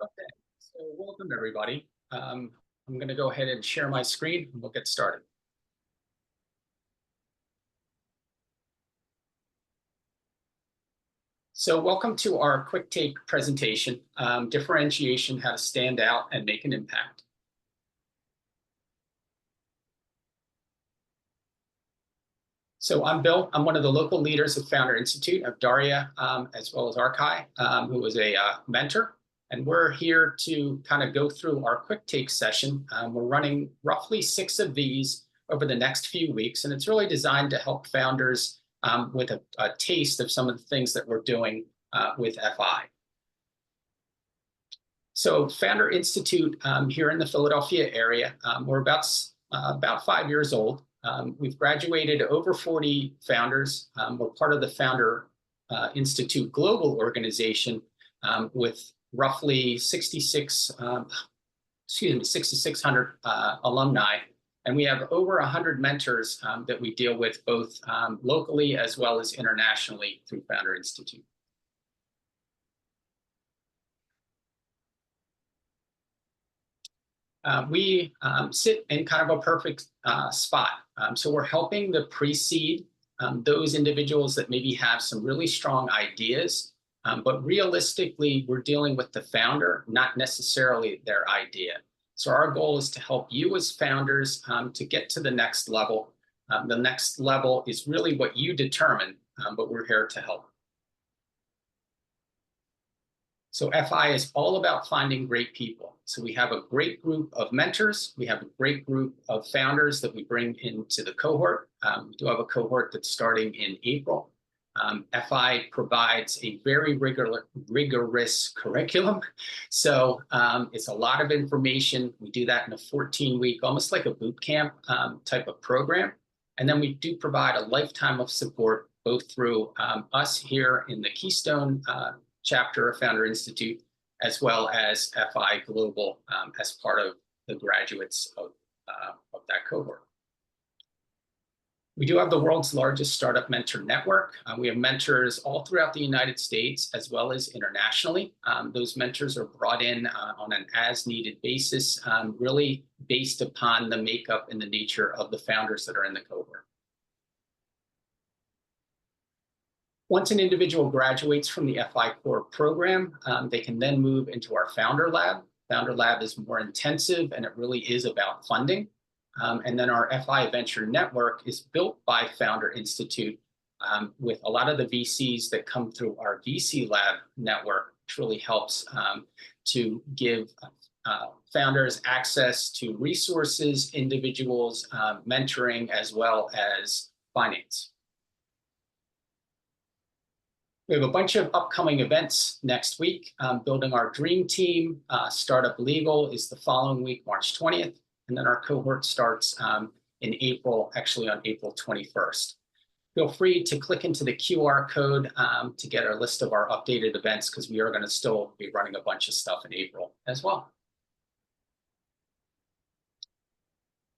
Okay, so welcome everybody. I'm going to go ahead and share my screen and we'll get started. So welcome to our quick take presentation, differentiation, how to stand out and make an impact. So I'm Bill. I'm one of the local leaders of Founder Institute of Daria, as well as Arcui, who is a mentor. And we're here to kind of go through our quick take session. We're running roughly 6 of these over the next few weeks, and it's really designed to help founders with a taste of some of the things that we're doing with FI. So Founder Institute here in the Philadelphia area, we're about 5 years old. We've graduated over 40 founders. We're part of the Founder Institute Global Organization with roughly 6,600 alumni. And we have over 100 mentors that we deal with both locally as well as internationally through Founder Institute. We sit in kind of a perfect spot. So we're helping to pre-seed those individuals that maybe have some really strong ideas, but realistically, we're dealing with the founder, not necessarily their idea. So our goal is to help you as founders to get to the next level. The next level is really what you determine, but we're here to help. So FI is all about finding great people. So we have a great group of mentors. We have a great group of founders that we bring into the cohort. We do have a cohort that's starting in April. FI provides a very rigorous curriculum. So it's a lot of information. We do that in a 14-week, almost like a boot camp type of program. And then we do provide a lifetime of support, both through us here in the Keystone chapter of Founder Institute, as well as FI Global as part of the graduates of that cohort. We do have the world's largest startup mentor network. We have mentors all throughout the United States as well as internationally. Those mentors are brought in on an as-needed basis, really based upon the makeup and the nature of the founders that are in the cohort. Once an individual graduates from the FI Core program, they can then move into our Founder Lab. Founder Lab is more intensive, and it really is about funding. And then our FI Venture Network is built by Founder Institute with a lot of the VCs that come through our VC Lab network, which really helps to give founders access to resources, individuals, mentoring, as well as finance. We have a bunch of upcoming events next week. Building our dream team, Startup Legal is the following week, March 20th. And then our cohort starts in April, actually on April 21st. Feel free to click into the QR code to get our list of our updated events, because we are going to still be running a bunch of stuff in April as well.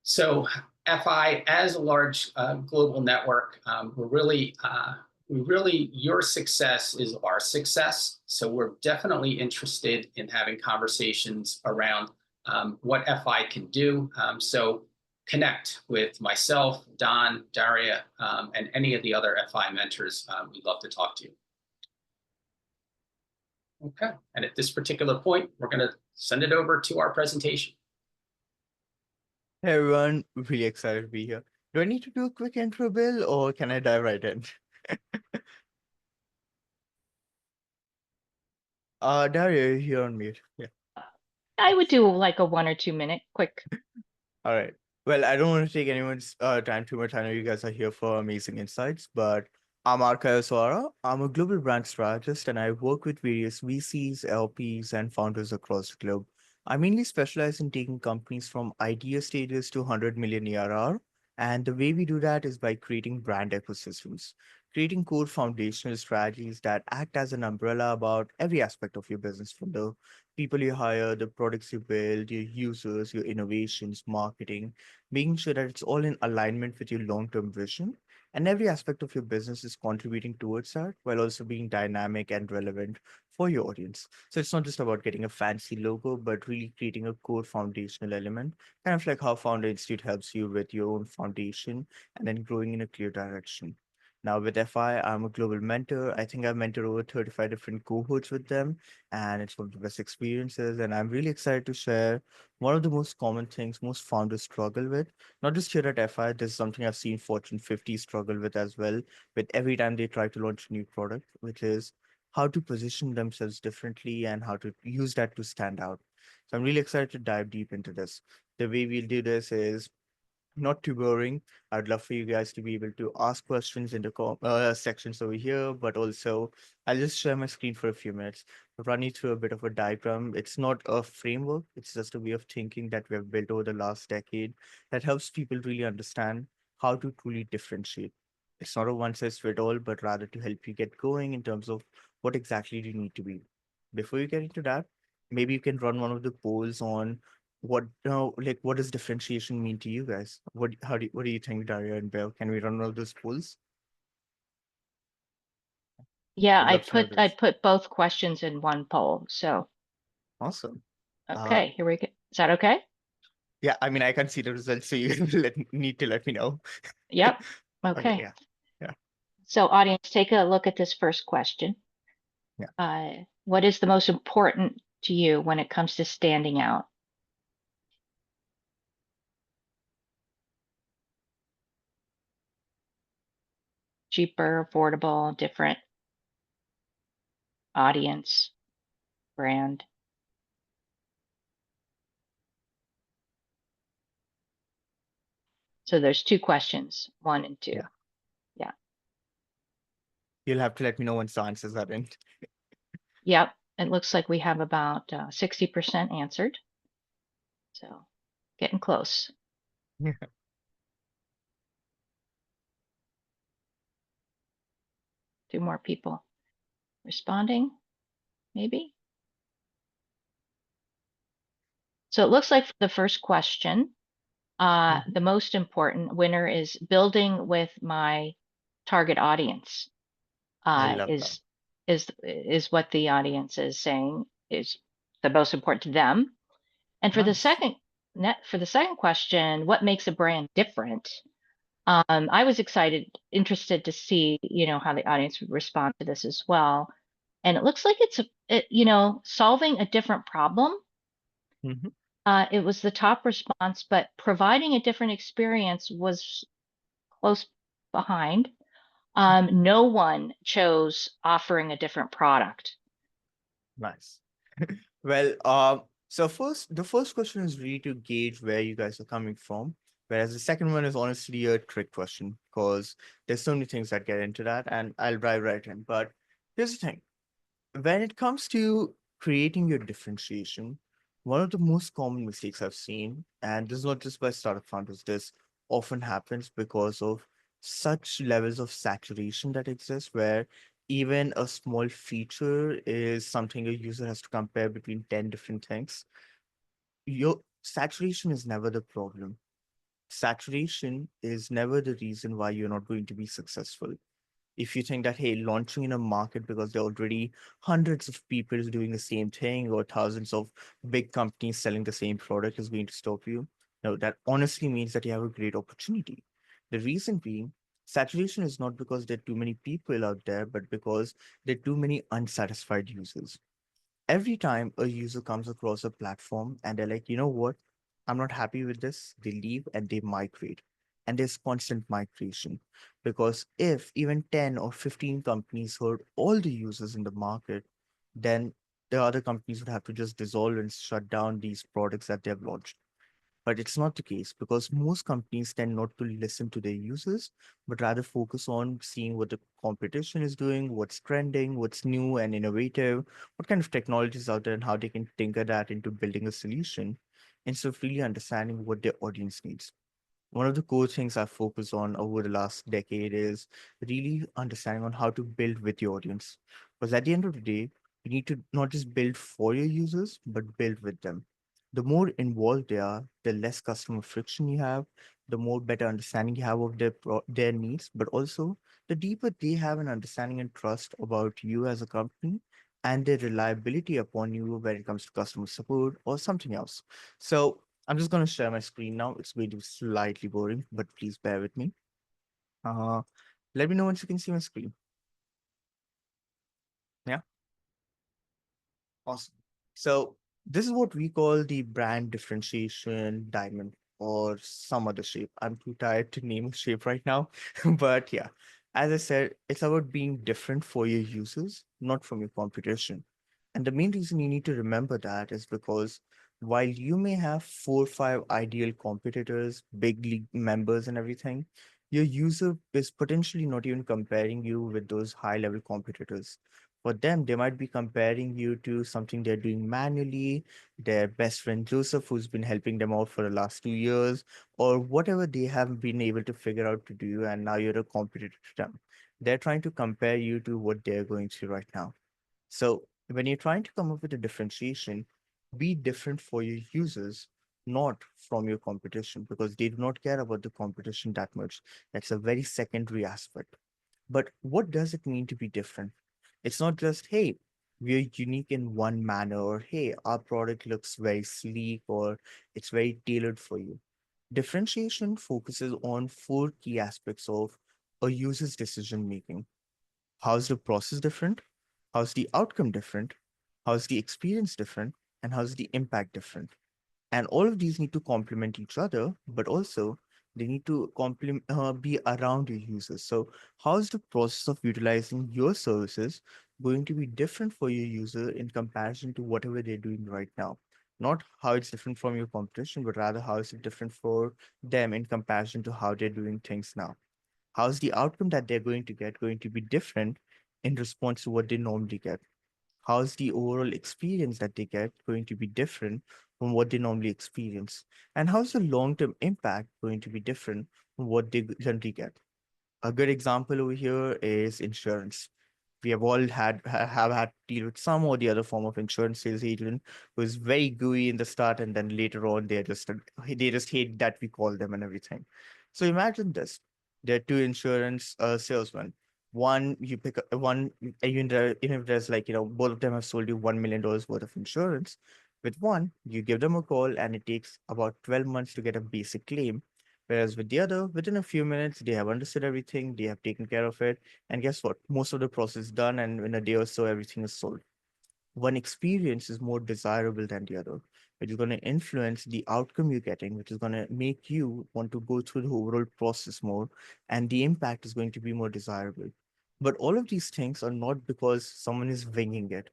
So FI, as a large global network, your success is our success. So we're definitely interested in having conversations around what FI can do. So connect with myself, Don, Daria, and any of the other FI mentors. We'd love to talk to you. Okay, and at this particular point, we're going to send it over to our presentation. Hey everyone, really excited to be here. Do I need to do a quick intro, Bill, or can I dive right in? Daria, you're here on mute. Yeah. I would do like a 1 or 2 minute quick. All right. Well, I don't want to take anyone's time too much. I know you guys are here for amazing insights, but I'm Arcui Usoara. I'm a global brand strategist, and I work with various VCs, LPs, and founders across the globe. I mainly specialize in taking companies from idea stages to 100 million ARR. And the way we do that is by creating brand ecosystems, creating core foundational strategies that act as an umbrella about every aspect of your business, from the people you hire, the products you build, your users, your innovations, marketing, making sure that it's all in alignment with your long-term vision. And every aspect of your business is contributing towards that while also being dynamic and relevant for your audience. So it's not just about getting a fancy logo, but really creating a core foundational element, kind of like how Founder Institute helps you with your own foundation and then growing in a clear direction. Now, with FI, I'm a global mentor. I think I've mentored over 35 different cohorts with them, and it's one of the best experiences. And I'm really excited to share one of the most common things most founders struggle with. Not just here at FI, this is something I've seen Fortune 50 struggle with as well, with every time they try to launch a new product, which is how to position themselves differently and how to use that to stand out. So I'm really excited to dive deep into this. The way we'll do this is not too boring. I'd love for you guys to be able to ask questions in the sections over here, but also I'll just share my screen for a few minutes, run you through a bit of a diagram. It's not a framework, it's just a way of thinking that we have built over the last decade that helps people really understand how to truly differentiate. It's not a one size fit all, but rather to help you get going in terms of what exactly you need to be. Before you get into that, maybe you can run one of the polls on what does differentiation mean to you guys? What do you think, Daria and Bill? Can we run one of those polls? Yeah, Would love to know I this. put both questions in one poll. So, Awesome. Uh, okay, here we go. Is that okay? yeah, I mean, I can't see the results, so you need to let me know. Yep. Okay, Okay. yeah, yeah, So audience, take a look at this first question. yeah. What is the most important to you when it comes to standing out? Cheaper, affordable, different audience, brand. So there's two questions, 1 and 2. Yeah. Yeah. You'll have to let me know once the answers are in. Yep. It looks like we have about 60% answered. So getting close. Yeah. 2 more people responding, maybe. So it looks like for the first question, Mhm. the most important winner is building with my target audience. I love that. Is what the audience is saying is the most important to them. And for the Nice. second question, what makes a brand different? I was interested to see, how the audience would respond to this as well. And it looks like solving a different problem. Mhm. It was the top response, but providing a different experience was close behind. No one chose offering a different product. Nice. Well, the first question is really to gauge where you guys are coming from, whereas the second one is honestly a trick question because there's so many things that get into that, and I'll dive right in. But here's the thing: when it comes to creating your differentiation, one of the most common mistakes I've seen, and this is not just by startup founders, this often happens because of such levels of saturation that exist where even a small feature is something a user has to compare between 10 different things. Your saturation is never the problem. Saturation is never the reason why you're not going to be successful. If you think that, hey, launching in a market because there are already hundreds of people doing the same thing or thousands of big companies selling the same product is going to stop you, no, that honestly means that you have a great opportunity. The reason being, saturation is not because there are too many people out there, but because there are too many unsatisfied users. Every time a user comes across a platform and they're like, you know what, I'm not happy with this, they leave and they migrate. And there's constant migration. Because if even 10 or 15 companies heard all the users in the market, then the other companies would have to just dissolve and shut down these products that they've launched. But it's not the case because most companies tend not to listen to their users, but rather focus on seeing what the competition is doing, what's trending, what's new and innovative, what kind of technologies out there, and how they can tinker that into building a solution instead of really understanding what their audience needs. One of the core things I've focused on over the last decade is really understanding on how to build with your audience. Because at the end of the day, you need to not just build for your users, but build with them. The more involved they are, the less customer friction you have, the more better understanding you have of their needs, but also the deeper they have an understanding and trust about you as a company and their reliability upon you when it comes to customer support or something else. So I'm just going to share my screen now. It's going to be slightly boring, but please bear with me. Uh, Let me know once you can see my screen. Yeah. Awesome. So this is what we call the brand differentiation diamond or some other shape. I'm too tired to name a shape right now. But yeah, as I said, it's about being different for your users, not from your competition. And the main reason you need to remember that is because while you may have 4 or 5 ideal competitors, big league members and everything, your user is potentially not even comparing you with those high level competitors. For them, they might be comparing you to something they're doing manually, their best friend Joseph, who's been helping them out for the last 2 years, or whatever they have been able to figure out to do, and now you're a competitor to them. They're trying to compare you to what they're going through right now. So when you're trying to come up with a differentiation, be different for your users, not from your competition, because they do not care about the competition that much. That's a very secondary aspect. But what does it mean to be different? It's not just, hey, we're unique in one manner, or hey, our product looks very sleek, or it's very tailored for you. Differentiation focuses on 4 key aspects of a user's decision making. How's the process different? How's the outcome different? How's the experience different? And how's the impact different? And all of these need to complement each other, but also they need to be around your users. So how is the process of utilizing your services going to be different for your user in comparison to whatever they're doing right now? Not how it's different from your competition, but rather how is it different for them in comparison to how they're doing things now? How's the outcome that they're going to be different in response to what they normally get? How's the overall experience that they get going to be different from what they normally experience? And how's the long-term impact going to be different from what they generally get? A good example over here is insurance. We have all have had to deal with some or the other form of insurance sales agent who is very gooey in the start, and then later on they just hate that we call them and everything. So imagine this: there are two insurance salesmen. One you pick up one, even if there's like both of them have sold you $1 million worth of insurance. With one, you give them a call and it takes about 12 months to get a basic claim. Whereas with the other, within a few minutes, they have understood everything, they have taken care of it, and guess what? Most of the process is done, and in a day or so, everything is sold. One experience is more desirable than the other, which is going to influence the outcome you're getting, which is going to make you want to go through the overall process more, and the impact is going to be more desirable. But all of these things are not because someone is winging it.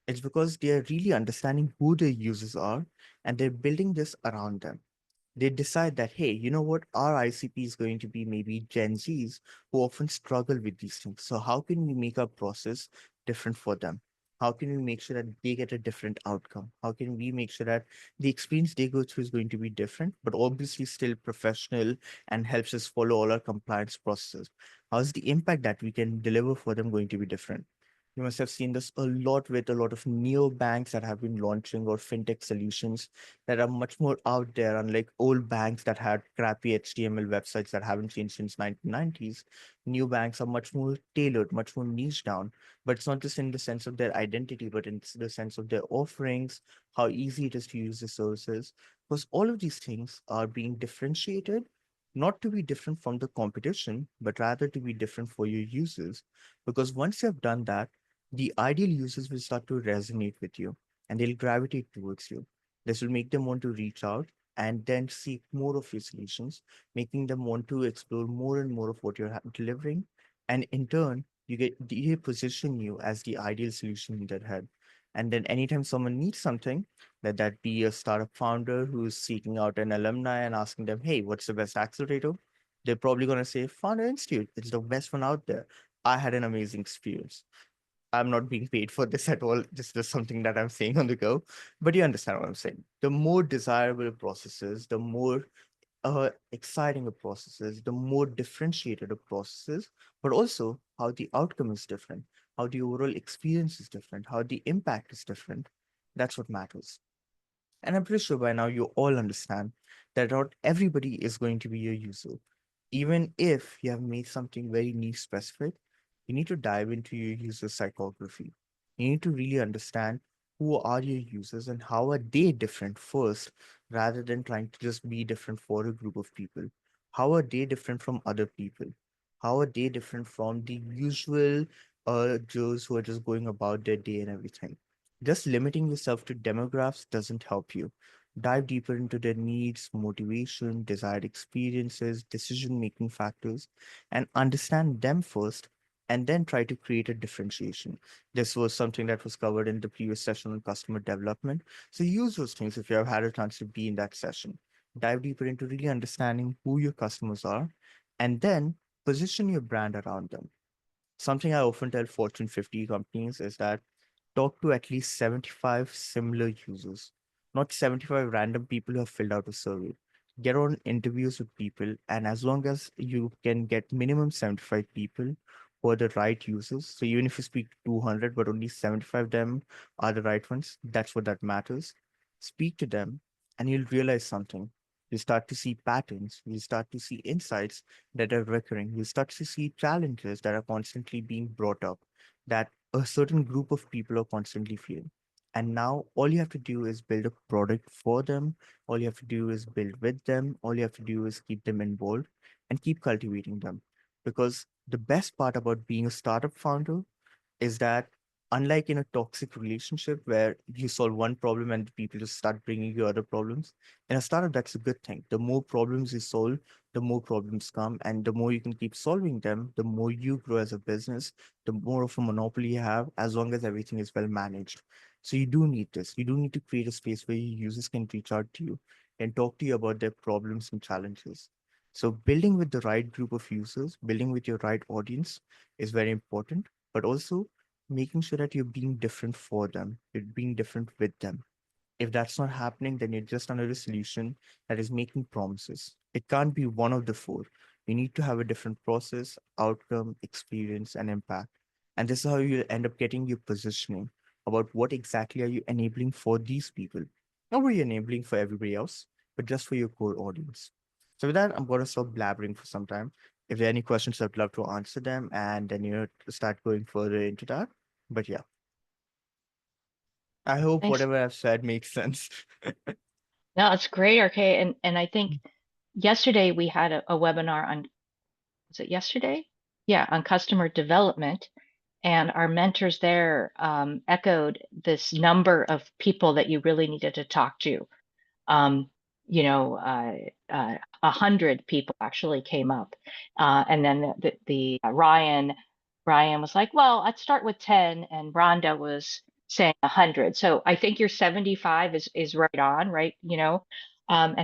It's because they are really understanding who their users are, and they're building this around them. They decide that, hey, you know what, our ICP is going to be maybe Gen Zs who often struggle with these things. So how can we make our process different for them? How can we make sure that they get a different outcome? How can we make sure that the experience they go through is going to be different, but obviously still professional and helps us follow all our compliance processes? How's the impact that we can deliver for them going to be different? You must have seen this a lot with a lot of neo banks that have been launching, or fintech solutions that are much more out there, unlike old banks that had crappy HTML websites that haven't changed since 1990s. New banks are much more tailored, much more niche down, but it's not just in the sense of their identity, but in the sense of their offerings, how easy it is to use the services, because all of these things are being differentiated, not to be different from the competition, but rather to be different for your users. Because once you have done that, the ideal users will start to resonate with you and they'll gravitate towards you. This will make them want to reach out and then seek more of your solutions, making them want to explore more and more of what you're delivering. And in turn, they position you as the ideal solution in their head. And then anytime someone needs something, let that be a startup founder who's seeking out an alumni and asking them, hey, what's the best accelerator? They're probably going to say, Founder Institute, it's the best one out there. I had an amazing experience. I'm not being paid for this at all. This is just something that I'm saying on the go. But you understand what I'm saying. The more desirable a process is, the more exciting a process is, the more differentiated a process is, but also how the outcome is different, how the overall experience is different, how the impact is different. That's what matters. And I'm pretty sure by now you all understand that not everybody is going to be your user. Even if you have made something very niche specific, you need to dive into your user psychography. You need to really understand who are your users and how are they different first, rather than trying to just be different for a group of people. How are they different from other people? How are they different from the usual Joes who are just going about their day and everything? Just limiting yourself to demographics doesn't help you. Dive deeper into their needs, motivation, desired experiences, decision making factors, and understand them first, and then try to create a differentiation. This was something that was covered in the previous session on customer development. So use those things if you have had a chance to be in that session. Dive deeper into really understanding who your customers are, and then position your brand around them. Something I often tell Fortune 50 companies is that talk to at least 75 similar users, not 75 random people who have filled out a survey. Get on interviews with people, and as long as you can get minimum 75 people who are the right users, so even if you speak to 200, but only 75 of them are the right ones, that's what that matters. Speak to them, and you'll realize something. You start to see patterns, you start to see insights that are recurring, you start to see challenges that are constantly being brought up, that a certain group of people are constantly feeling. And now all you have to do is build a product for them. All you have to do is build with them. All you have to do is keep them involved and keep cultivating them. Because the best part about being a startup founder is that, unlike in a toxic relationship where you solve one problem and people just start bringing you other problems, in a startup that's a good thing. The more problems you solve, the more problems come, and the more you can keep solving them, the more you grow as a business, the more of a monopoly you have, as long as everything is well managed. So you do need this. You do need to create a space where your users can reach out to you and talk to you about their problems and challenges. So building with the right group of users, building with your right audience is very important, but also making sure that you're being different for them, you're being different with them. If that's not happening, then you're just under a solution that is making promises. It can't be one of the four. You need to have a different process, outcome, experience, and impact. And this is how you end up getting your positioning about what exactly are you enabling for these people. Not what you're enabling for everybody else, but just for your core audience. So with that, I'm going to stop blabbering for some time. If there are any questions, I'd love to answer them and then start going further into that. But yeah, I hope Thanks. whatever I've said makes sense. No, it's great, Arcui. And I think yesterday we had a webinar on, was it yesterday? Yeah, on customer development. And our mentors there echoed this number of people that you really needed to talk to. Um, 100 people actually came up. And then Ryan was like, well, I'd start with 10, and Rhonda was saying 100. So I think your 75 is right on, right? And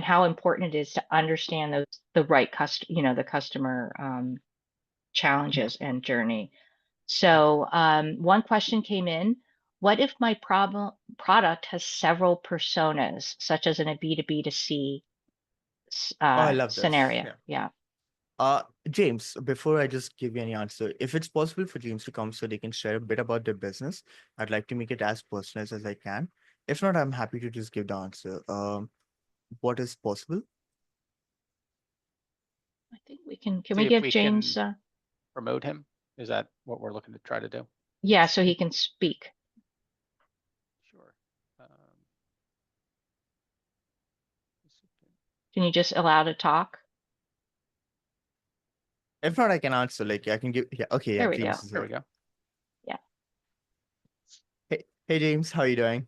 how important it is to understand the right the customer Yeah. challenges and journey. So one question came in. What if my product has several personas, such as in a B2B to C Oh, I love this. scenario? Yeah. Yeah. James, before I just give you any answer, if it's possible for James to come so they can share a bit about their business, I'd like to make it as personalized as I can. If not, I'm happy to just give the answer. What is possible? I think we can See we if give we James, can promote him. Is that what we're looking to try to do? yeah, so he can speak. Sure. Can you just allow to talk? If not, I can answer. Like I can give. Yeah. Okay. Yeah. There we go. James is There we here. go. Yeah. Hey, James, how are you doing?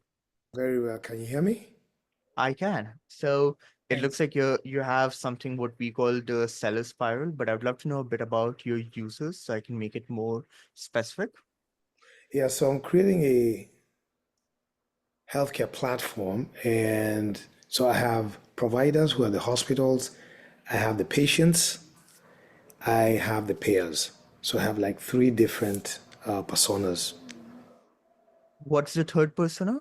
Very well. Can you hear me? I can. So it Thanks. looks like you have something what we call the seller spiral, but I'd love to know a bit about your users so I can make it more specific. Yeah, so I'm creating a healthcare platform. And so I have providers who are the hospitals, I have the patients, I have the payers. So I have like three different personas. What's the third persona?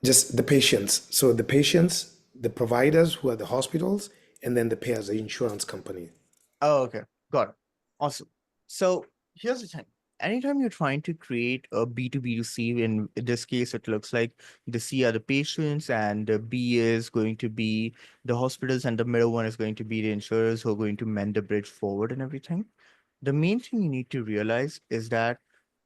Just the patients. So the patients, the providers who are the hospitals, and then the payers, the insurance company. Oh, okay. Got it. Awesome. So here's the thing. anytime you're trying to create a B2B2C, in this case, it looks like the C are the patients and the B is going to be the hospitals and the middle one is going to be the insurers who are going to mend the bridge forward and everything. The main thing you need to realize is that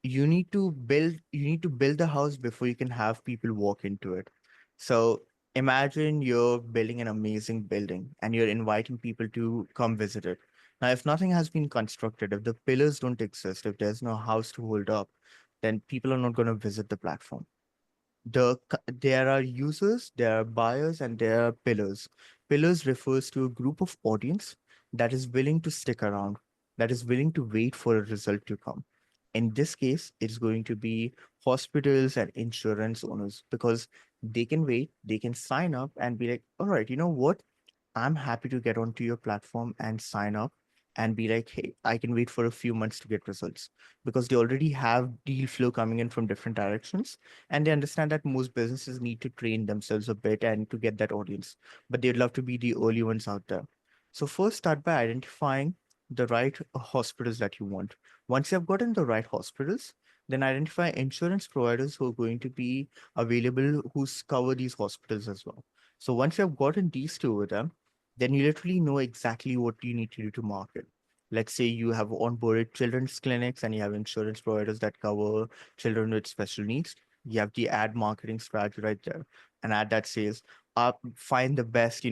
you need to build the house before you can have people walk into it. So imagine you're building an amazing building and you're inviting people to come visit it. Now, if nothing has been constructed, if the pillars don't exist, if there's no house to hold up, then people are not going to visit the platform. There are users, there are buyers, and there are pillars. Pillars refers to a group of audience that is willing to stick around, that is willing to wait for a result to come. In this case, it's going to be hospitals and insurance owners because they can wait, they can sign up and be like, all right, you know what? I'm happy to get onto your platform and sign up and be like, hey, I can wait for a few months to get results because they already have deal flow coming in from different directions. And they understand that most businesses need to train themselves a bit and to get that audience, but they'd love to be the early ones out there. So first start by identifying the right hospitals that you want. Once you have gotten the right hospitals, then identify insurance providers who are going to be available who cover these hospitals as well. So once you have gotten these two with them, then you literally know exactly what you need to do to market. Let's say you have onboarded children's clinics and you have insurance providers that cover children with special needs. You have the ad marketing strategy right there. An ad that says, find the best,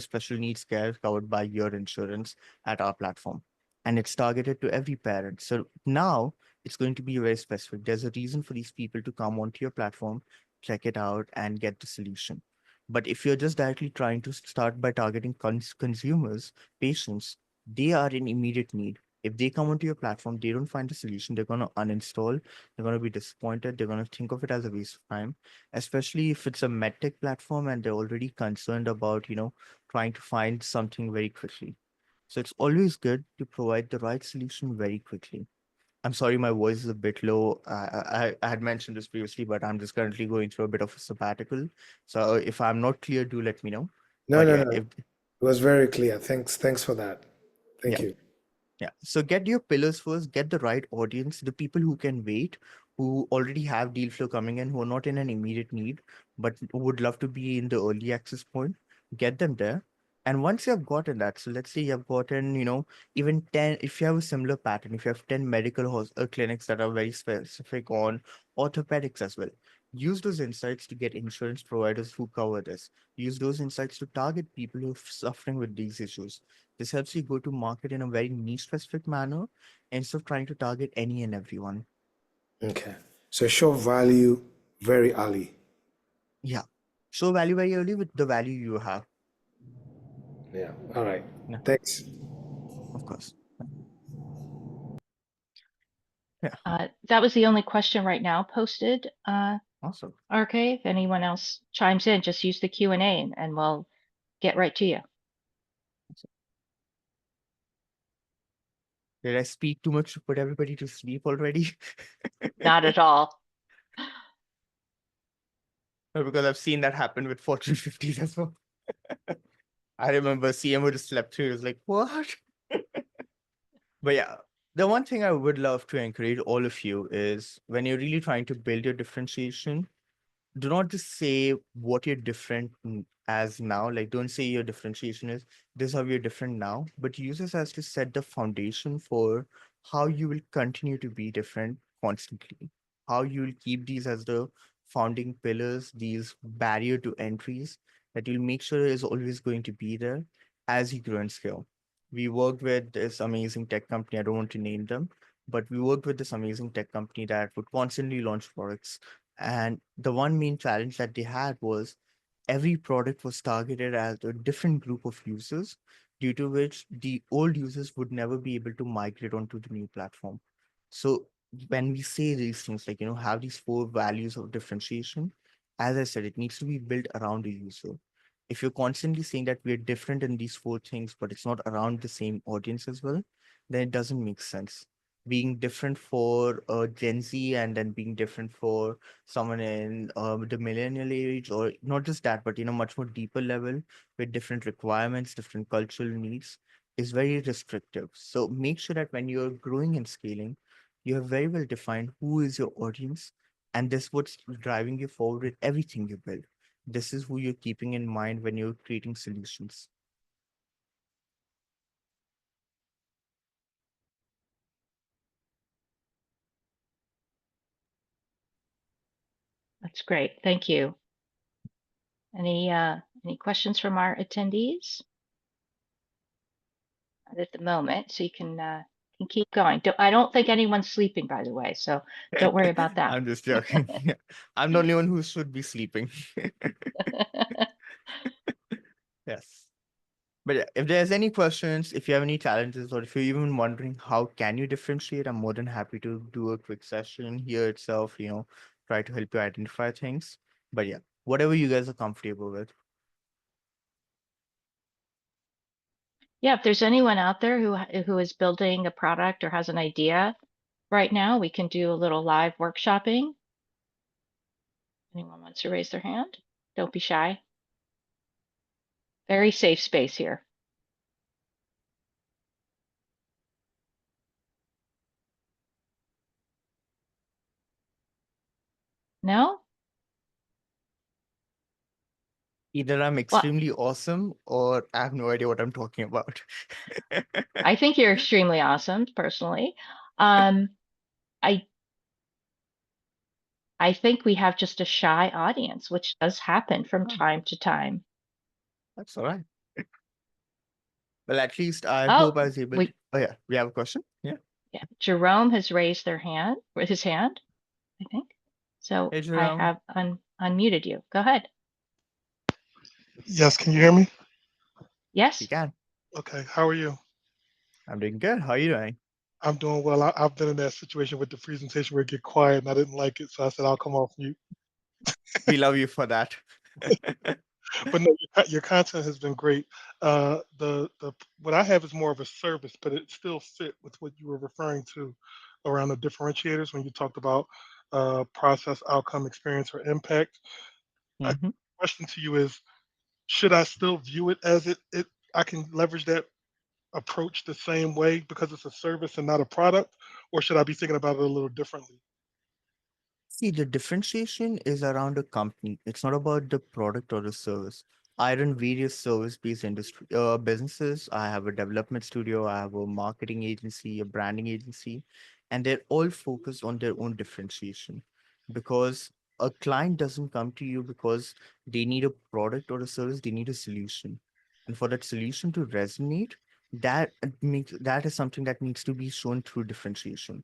special needs care covered by your insurance at our platform. And it's targeted to every parent. So now it's going to be very specific. There's a reason for these people to come onto your platform, check it out, and get the solution. But if you're just directly trying to start by targeting consumers, patients, they are in immediate need. If they come onto your platform, they don't find a solution, they're going to uninstall, they're going to be disappointed, they're going to think of it as a waste of time, especially if it's a medtech platform and they're already concerned about, trying to find something very quickly. So it's always good to provide the right solution very quickly. I'm sorry, my voice is a bit low. I had mentioned this previously, but I'm just currently going through a bit of a sabbatical. So if I'm not clear, do let me know. No, But no, yeah, no. if It was very clear. Thanks for that. yeah, Thank you. yeah. So get your pillars first, get the right audience, the people who can wait, who already have deal flow coming in, who are not in an immediate need, but would love to be in the early access point, get them there. And once you have gotten that, so let's say you have gotten, even 10, if you have a similar pattern, if you have 10 medical clinics that are very specific on orthopedics as well, use those insights to get insurance providers who cover this. Use those insights to target people who are suffering with these issues. This helps you go to market in a very niche specific manner instead of trying to target any and everyone. Okay. So show value very early. Yeah. Show value very early with the value you have. Yeah. All right. Yeah, Thanks. of course. Yeah. That was the only question right now posted. Awesome. RK, if anyone else chimes in, just use the Q&A and we'll get right to you. Did I speak too much to put everybody to sleep already? Not at all. No, because I've seen that happen with Fortune 50s as well. I remember CMO just slept through. It was like, what? But yeah, the one thing I would love to encourage all of you is when you're really trying to build your differentiation, do not just say what you're different as now. Like, don't say your differentiation is this is how you're different now, but use this as to set the foundation for how you will continue to be different constantly. How you will keep these as the founding pillars, these barrier to entries that you'll make sure is always going to be there as you grow and scale. We worked with this amazing tech company. I don't want to name them, but we worked with this amazing tech company that would constantly launch products, and the one main challenge that they had was every product was targeted at a different group of users, due to which the old users would never be able to migrate onto the new platform. So when we say these things, like, have these four values of differentiation, as I said, it needs to be built around the user. If you're constantly saying that we're different in these four things, but it's not around the same audience as well, then it doesn't make sense. Being different for Gen Z and then being different for someone in the millennial age, or not just that, but much more deeper level with different requirements, different cultural needs, is very restrictive. So make sure that when you're growing and scaling, You have very well defined who is your audience, and this what's driving you forward with everything you build. This is who you're keeping in mind when you're creating solutions. That's great. Thank you. Any questions from our attendees? Not at the moment, so you can keep going. I don't think anyone's sleeping, by the way, so don't worry about that. I'm just joking. Yeah. I'm the only one who should be sleeping. Yes. But yeah, if there's any questions, if you have any challenges, or if you're even wondering how can you differentiate, I'm more than happy to do a quick session here itself, try to help you identify things. But yeah, whatever you guys are comfortable with. Yeah, if there's anyone out there who is building a product or has an idea right now, we can do a little live workshopping. Anyone wants to raise their hand? Don't be shy. Very safe space here. No? Either I'm Well, extremely awesome or I have no idea what I'm talking about. I think you're extremely awesome, personally. Um, I I think we have just a shy audience, which does happen from Oh, time to time. that's all right. Well, at least I Oh, hope I was able to. Oh, yeah, we have a question. Yeah. yeah, Jerome has raised his hand, I think. So Hey, I Jerome. have unmuted you. Go ahead. Yes, can you hear me? You Yes. can. Okay, how are you? I'm doing good. How are you doing? I'm doing well. I've been in that situation with the presentation where it get quiet and I didn't like it, so I said I'll come off mute. We love you for that. But no, your content has been great. The what I have is more of a service, but it still fit with what you were referring to around the differentiators when you talked about process, outcome, experience, or impact. A Mhm. question to you is, should I still view it as it I can leverage that approach the same way because it's a service and not a product, or should I be thinking about it a little differently? See, the differentiation is around a company. It's not about the product or the service. I run various service-based industry businesses. I have a development studio, I have a marketing agency, a branding agency, and they're all focused on their own differentiation. Because a client doesn't come to you because they need a product or a service, they need a solution. And for that solution to resonate, that is something that needs to be shown through differentiation.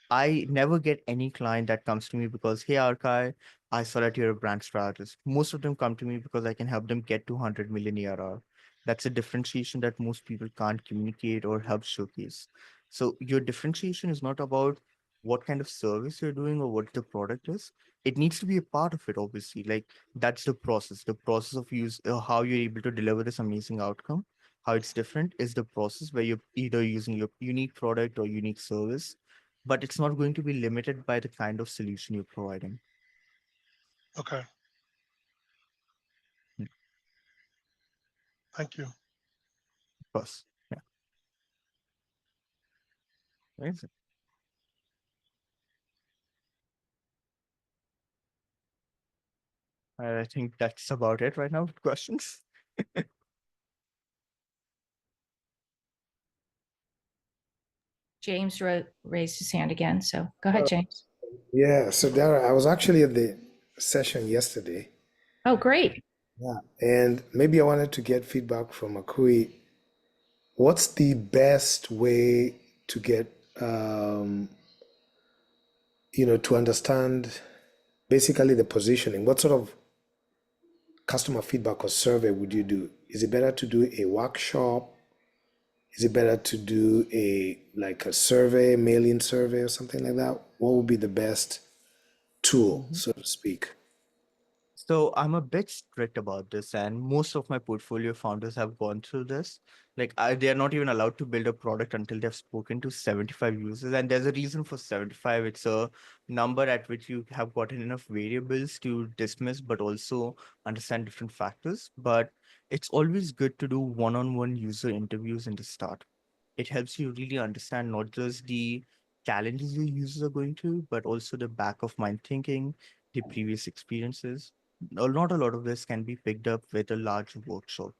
I never get any client that comes to me because, hey, Arcai, I saw that you're a brand strategist. Most of them come to me because I can help them get to 100 million ARR. That's a differentiation that most people can't communicate or help showcase. So your differentiation is not about what kind of service you're doing or what the product is. It needs to be a part of it, obviously. Like that's the process of how you're able to deliver this amazing outcome. How it's different is the process where you're either using your unique product or unique service, but it's not going to be limited by the kind of solution you're providing. Okay, Mm, thank you. Of course. Yeah. Amazing. I think that's about it right now with questions. James raised his hand again, so go ahead, James. Yeah, so Dara, I was actually at the session yesterday. Oh, great. Yeah. And maybe I wanted to get feedback from Arcui. What's the best way to get, to understand basically the positioning? What sort of customer feedback or survey would you do? Is it better to do a workshop? Is it better to do a survey, mailing survey or something like that? What would be the best tool, Mhm. so to speak? So I'm a bit strict about this, and most of my portfolio founders have gone through this. They are not even allowed to build a product until they've spoken to 75 users, and there's a reason for 75. It's a number at which you have gotten enough variables to dismiss, but also understand different factors. But it's always good to do one-on-one user interviews in the start. It helps you really understand not just the challenges your users are going through, but also the back of mind thinking, the previous experiences. Not a lot of this can be picked up with a large workshop.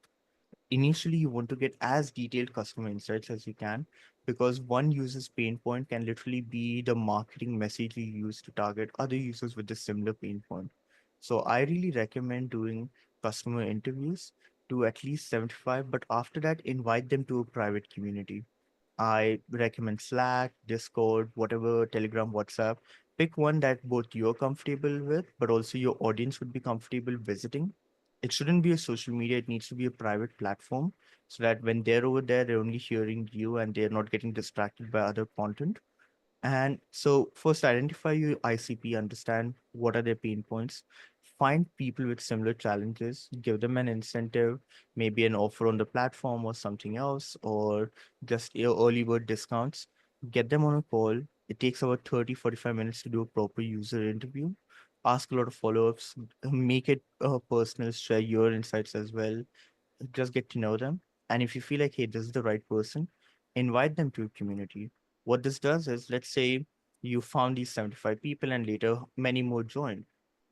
Initially, you want to get as detailed customer insights as you can, because one user's pain point can literally be the marketing message you use to target other users with a similar pain point. So I really recommend doing customer interviews to at least 75, but after that, invite them to a private community. I recommend Slack, Discord, whatever, Telegram, WhatsApp. Pick one that both you're comfortable with, but also your audience would be comfortable visiting. It shouldn't be a social media, it needs to be a private platform so that when they're over there, they're only hearing you and they're not getting distracted by other content. And so first identify your ICP, understand what are their pain points, find people with similar challenges, give them an incentive, maybe an offer on the platform or something else, or just your early bird discounts, get them on a call. It takes about 30-45 minutes to do a proper user interview. Ask a lot of follow-ups, make it personal, share your insights as well, just get to know them. And if you feel like, hey, this is the right person, invite them to a community. What this does is, let's say you found these 75 people and later many more joined.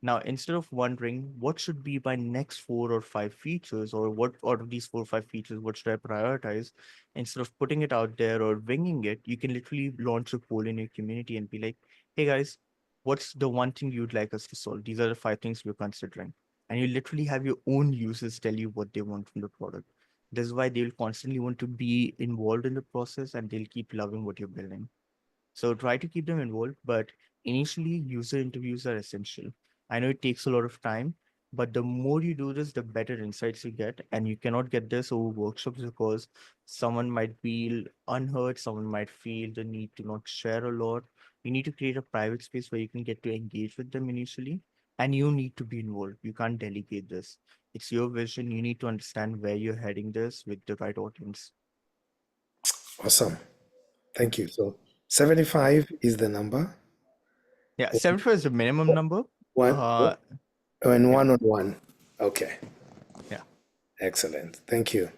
Now, instead of wondering what should be my next 4 or 5 features, or what out of these 4 or 5 features, what should I prioritize, instead of putting it out there or winging it, you can literally launch a poll in your community and be like, hey guys, what's the one thing you'd like us to solve? These are the 5 things we're considering, and you literally have your own users tell you what they want from the product. This is why they'll constantly want to be involved in the process and they'll keep loving what you're building. So try to keep them involved, but initially user interviews are essential. I know it takes a lot of time, but the more you do this, the better insights you get. And you cannot get this over workshops because someone might feel unheard, someone might feel the need to not share a lot. You need to create a private space where you can get to engage with them initially, and you need to be involved. You can't delegate this. It's your vision. You need to understand where you're heading this with the right audience. Awesome. Thank you. So 75 is the number. Yeah, 75 is the minimum number. One Uh, and yeah. 1-on-1. Okay. Yeah. Excellent. Thank you.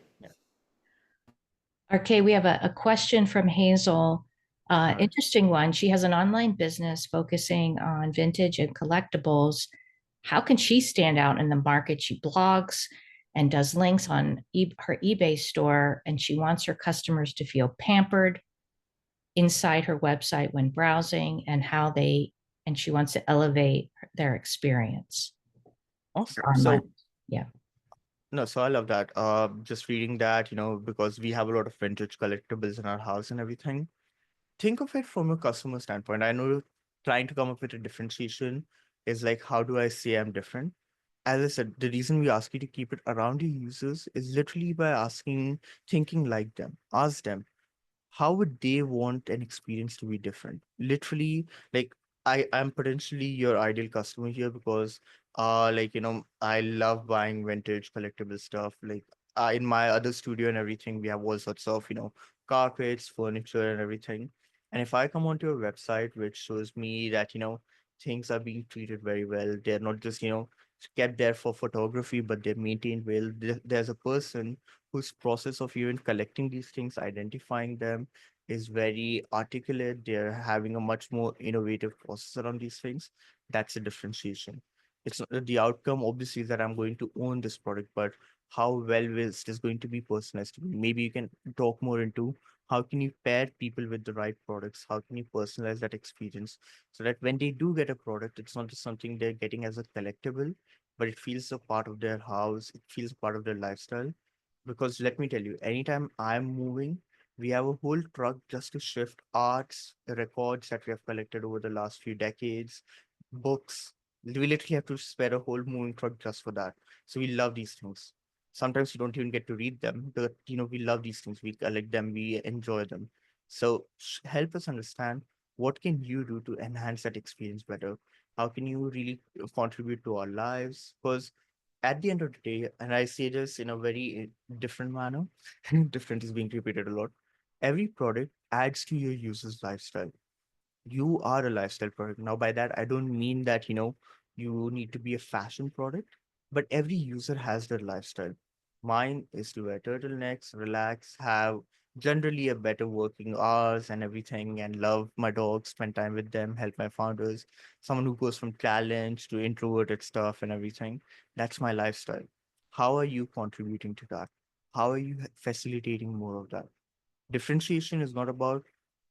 Okay, we have a question from Hazel. Alright. Interesting one. She has an online business focusing on vintage and collectibles. How can she stand out in the market? She blogs and does links on her eBay store, and she wants her customers to feel pampered inside her website when browsing, and she wants to elevate their experience. Awesome. Online. So Yeah. no, so I love that. Just reading that, because we have a lot of vintage collectibles in our house and everything. Think of it from a customer standpoint. I know trying to come up with a differentiation is like, how do I say I'm different? As I said, the reason we ask you to keep it around your users is literally by thinking like them. Ask them, how would they want an experience to be different? Literally, like I'm potentially your ideal customer here because I love buying vintage collectible stuff. Like in my other studio and everything, we have all sorts of, carpets, furniture and everything. And if I come onto a website which shows me that, things are being treated very well, they're not just, kept there for photography, but they're maintained well. There's a person whose process of even collecting these things, identifying them, is very articulate. They're having a much more innovative process around these things. That's a differentiation. It's not the outcome, obviously, that I'm going to own this product, but how well is this going to be personalized to me? Maybe you can talk more into how can you pair people with the right products? How can you personalize that experience so that when they do get a product, it's not just something they're getting as a collectible, but it feels a part of their house, it feels part of their lifestyle. Because let me tell you, anytime I'm moving, we have a whole truck just to shift arts, records that we have collected over the last few decades, books. We literally have to spare a whole moving truck just for that. So we love these things. Sometimes you don't even get to read them, but we love these things. We collect them, we enjoy them. So help us understand, what can you do to enhance that experience better? How can you really contribute to our lives? Because at the end of the day, and I say this in a very different manner, different is being repeated a lot. Every product adds to your user's lifestyle. You are a lifestyle product. Now, by that, I don't mean that, you need to be a fashion product, but every user has their lifestyle. Mine is to wear turtlenecks, relax, have generally a better working hours and everything, and love my dogs, spend time with them, help my founders, someone who goes from talent to introverted stuff and everything. That's my lifestyle. How are you contributing to that? How are you facilitating more of that? Differentiation is not about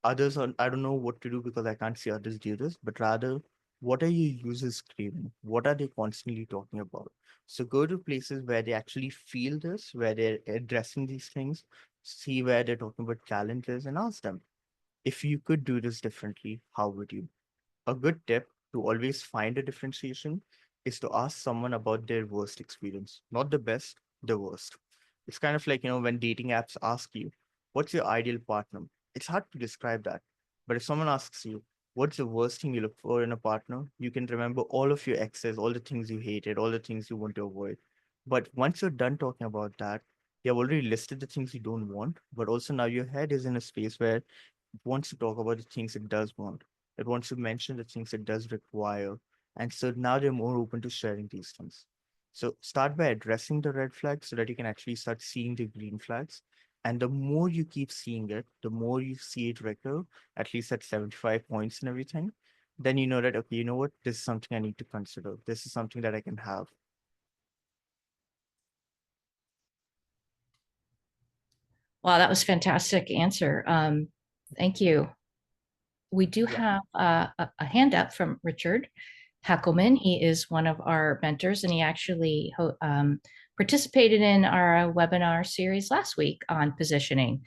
others on I don't know what to do because I can't see others do this, but rather what are your users craving? What are they constantly talking about? So go to places where they actually feel this, where they're addressing these things, see where they're talking about challenges and ask them, if you could do this differently, how would you? A good tip to always find a differentiation is to ask someone about their worst experience, not the best, the worst. It's kind of like, when dating apps ask you, what's your ideal partner? It's hard to describe that. But if someone asks you, what's the worst thing you look for in a partner? You can remember all of your exes, all the things you hated, all the things you want to avoid. But once you're done talking about that, you have already listed the things you don't want, but also now your head is in a space where it wants to talk about the things it does want. It wants to mention the things it does require. And so now they're more open to sharing these things. So start by addressing the red flags so that you can actually start seeing the green flags. And the more you keep seeing it, the more you see it recur, at least at 75 points and everything, then you know that, okay, you know what? This is something I need to consider. This is something that I can have. Wow, that was fantastic answer. Thank you. We do Yeah. have a hand up from Richard Hackelman. He is one of our mentors, and he actually participated in our webinar series last week on positioning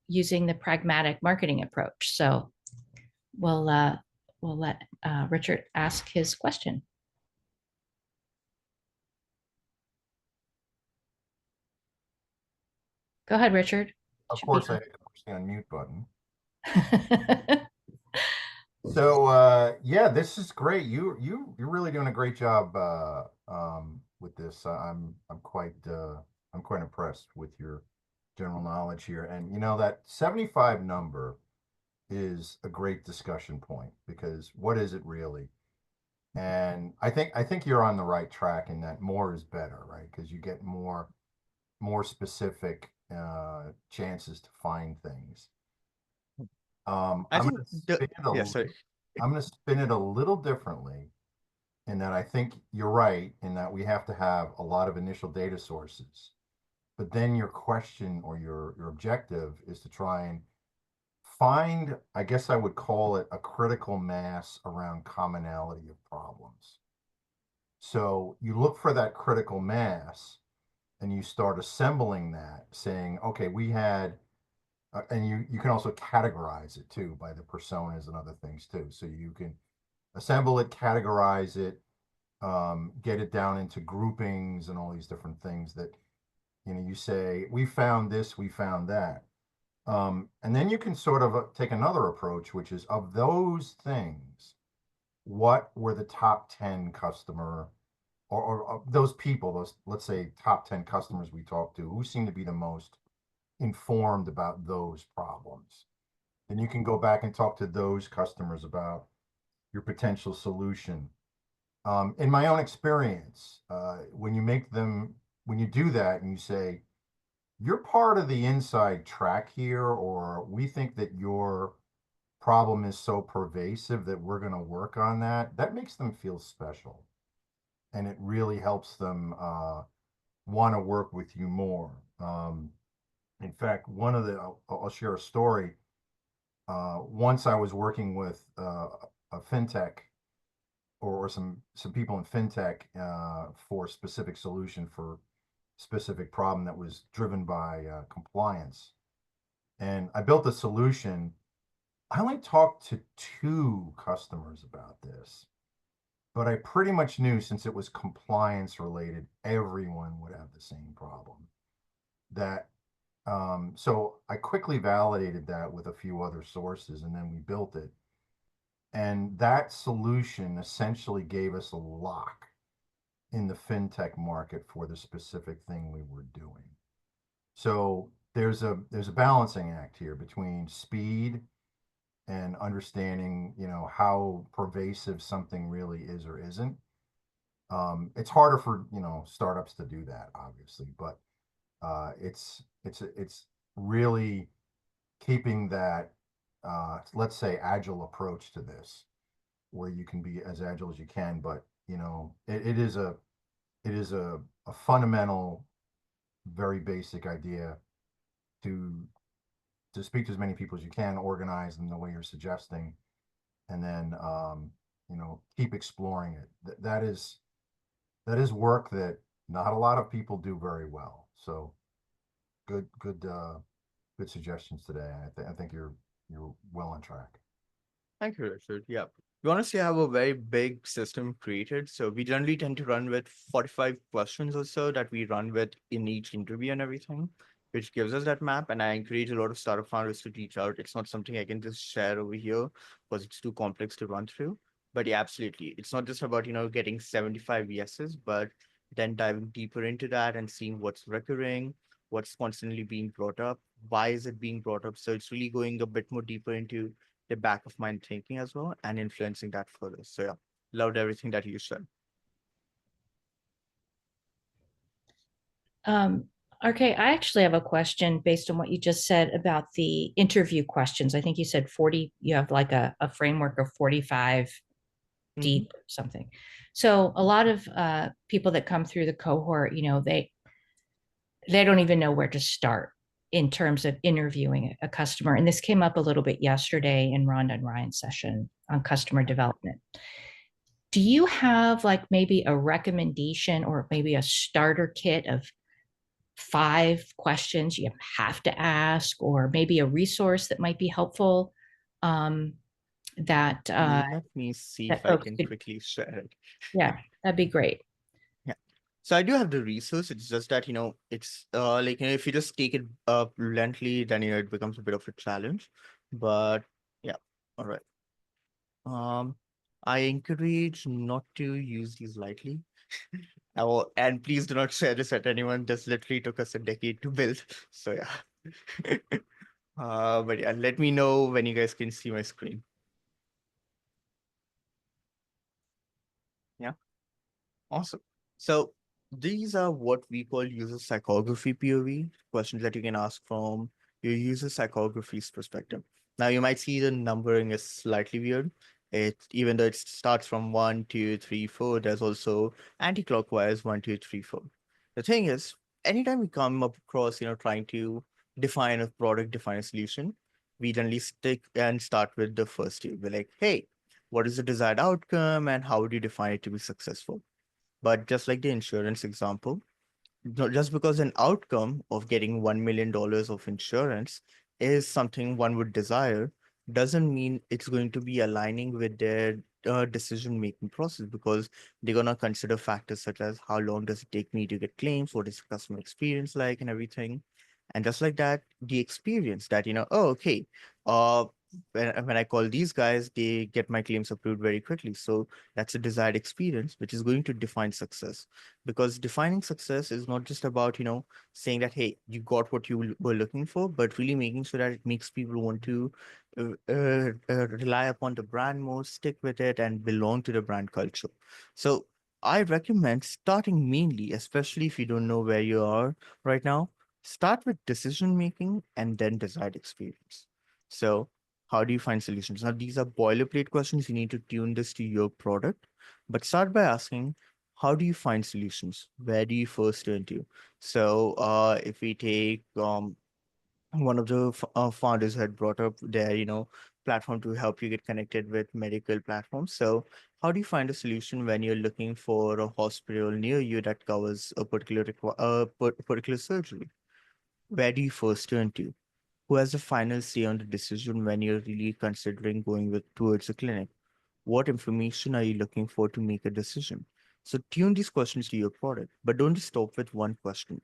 using the pragmatic marketing approach. So we'll let Richard ask his question. Go ahead, Richard. Of Should course, be I hit the unmute button. on. So yeah, this is great. You're really doing a great job with this. I'm quite impressed with your general knowledge here. And that 75 number is a great discussion point because what is it really? And I think you're on the right track in that more is better, right? Because you get more specific chances to find things. I I'm think gonna spin it yeah, sorry. I'm gonna spin it a little differently in that I think you're right in that we have to have a lot of initial data sources. But then your question or your objective is to try and find, I guess I would call it a critical mass around commonality of problems. So you look for that critical mass and you start assembling that, saying, okay, we had and you can also categorize it too by the personas and other things too. So you can assemble it, categorize it, get it down into groupings and all these different things that you say we found this, we found that, and then you can sort of take another approach, which is of those things, what were the top 10 customer or those people, those let's say top 10 customers we talked to, who seem to be the most informed about those problems. Then you can go back and talk to those customers about your potential solution. In my own experience, when you do that and you say, you're part of the inside track here, or we think that your problem is so pervasive that we're going to work on that, that makes them feel special. And it really helps them want to work with you more. In fact, I'll share a story. Once I was working with a fintech or some people in fintech for a specific solution for specific problem that was driven by compliance. And I built a solution. I only talked to 2 customers about this, but I pretty much knew since it was compliance related, everyone would have the same problem. So I quickly validated that with a few other sources, and then we built it. And that solution essentially gave us a lock in the fintech market for the specific thing we were doing. So there's a balancing act here between speed and understanding, how pervasive something really is or isn't. It's harder for startups to do that, obviously, but it's really keeping that, let's say, agile approach to this, where you can be as agile as you can, but it is a fundamental, very basic idea to speak to as many people as you can, organize them the way you're suggesting, and then keep exploring it. That is work that not a lot of people do very well. So good suggestions today. I think you're well on track. Thank you, Richard. Yeah. We honestly have a very big system created. So we generally tend to run with 45 questions or so that we run with in each interview and everything, which gives us that map. And I encourage a lot of startup founders to reach out. It's not something I can just share over here because it's too complex to run through. But yeah, absolutely. It's not just about, getting 75 yeses, but then diving deeper into that and seeing what's recurring, what's constantly being brought up, why is it being brought up. So it's really going a bit more deeper into the back of mind thinking as well and influencing that further. So yeah, loved everything that you said. Okay, I actually have a question based on what you just said about the interview questions. I think you said 40, you have like a framework of 45 deep or something. So a lot of people that come through the cohort, they don't even know where to start in terms of interviewing a customer. And this came up a little bit yesterday in Rhonda and Ryan's session on customer development. Do you have like maybe a recommendation or maybe a starter kit of 5 questions you have to ask, or maybe a resource that might be helpful that Let me see that if I folks can could, quickly share it. yeah, that'd be great. Yeah. So I do have the resource. It's just that, it's like, if you just take it bluntly, then, it becomes a bit of a challenge. But yeah, all right. I encourage not to use these lightly. And please do not share this at anyone. This literally took us a decade to build. So yeah. But yeah, let me know when you guys can see my screen. Yeah, awesome. So these are what we call user psychography POV, questions that you can ask from your user psychography's perspective. Now you might see the numbering is slightly weird. Even though it starts from 1, 2, 3, 4, there's also anti-clockwise 1, 2, 3, 4. The thing is, anytime we come up across, trying to define a product, define a solution, we generally stick and start with the first two. We're like, hey, what is the desired outcome and how would you define it to be successful? But just like the insurance example, just because an outcome of getting $1 million of insurance is something one would desire, doesn't mean it's going to be aligning with their decision-making process, because they're going to consider factors such as how long does it take me to get claims, what is the customer experience like, and everything. And just like that, the experience that, oh, okay, uh, when I call these guys, they get my claims approved very quickly. So that's a desired experience, which is going to define success. Because defining success is not just about, saying that, hey, you got what you were looking for, but really making sure that it makes people want to rely upon the brand more, stick with it, and belong to the brand culture. So I recommend starting mainly, especially if you don't know where you are right now, start with decision making and then desired experience. So how do you find solutions? Now, these are boilerplate questions. You need to tune this to your product, but start by asking, how do you find solutions? Where do you first turn to? So if we take one of the founders had brought up their, platform to help you get connected with medical platforms. So how do you find a solution when you're looking for a hospital near you that covers a particular surgery? Where do you first turn to? Who has the final say on the decision when you're really considering going towards a clinic? What information are you looking for to make a decision? So tune these questions to your product, but don't just stop with one question.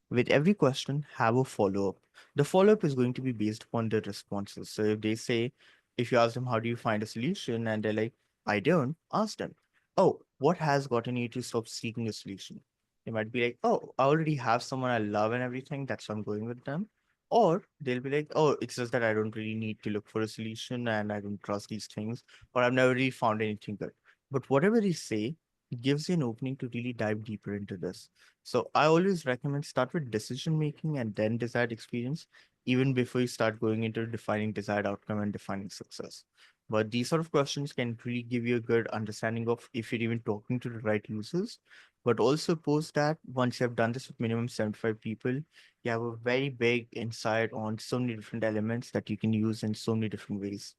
With every question, have a follow-up. The follow-up is going to be based upon the responses. So if they say, if you ask them, how do you find a solution? And they're like, I don't, ask them, oh, what has gotten you to stop seeking a solution? They might be like, oh, I already have someone I love and everything. That's why I'm going with them. Or they'll be like, oh, it's just that I don't really need to look for a solution and I don't trust these things, or I've never really found anything good. But whatever they say, it gives you an opening to really dive deeper into this. So I always recommend start with decision making and then desired experience, even before you start going into defining desired outcome and defining success. But these sort of questions can really give you a good understanding of if you're even talking to the right users. But also post that once you have done this with minimum 75 people, you have a very big insight on so many different elements that you can use in so many different ways.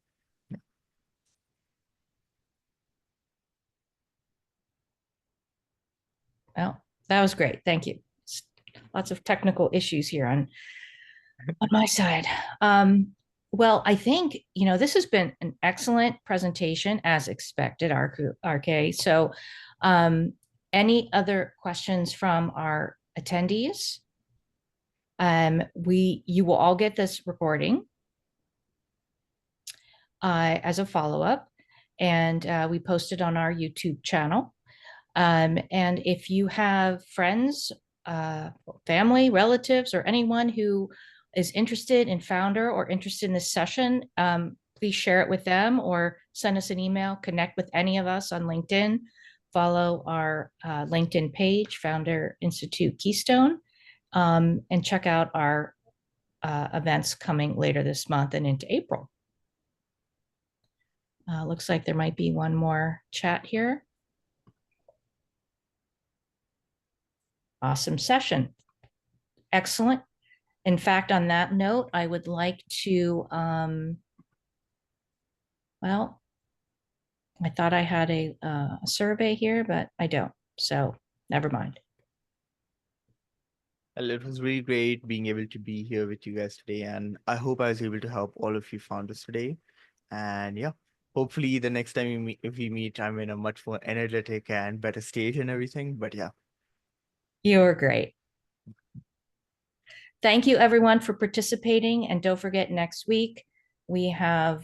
Well, that was great. Thank you. Lots of technical issues here on my side. Well, I think, this has been an excellent presentation as expected, RK. So any other questions from our attendees? You will all get this recording as a follow-up, and we post it on our YouTube channel. And if you have friends, family, relatives, or anyone who is interested in Founder or interested in this session, please share it with them or send us an email, connect with any of us on LinkedIn, follow our LinkedIn page, Founder Institute Keystone, and check out our events coming later this month and into April. Looks like there might be one more chat here. Awesome session. Excellent. In fact, on that note, I would like to, well, I thought I had a survey here, but I don't. So never mind. Well, it was really great being able to be here with you guys today, and I hope I was able to help all of you founders today. And yeah, hopefully the next time we meet, I'm in a much more energetic and better state and everything. But yeah. You're great. Thank you everyone for participating. And don't forget, next week we have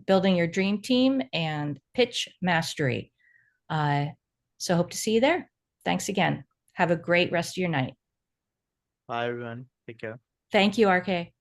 Building Your Dream Team and Pitch Mastery. So hope to see you there. Thanks again. Have a great rest of your night. Bye everyone. Take care. Thank you, RK.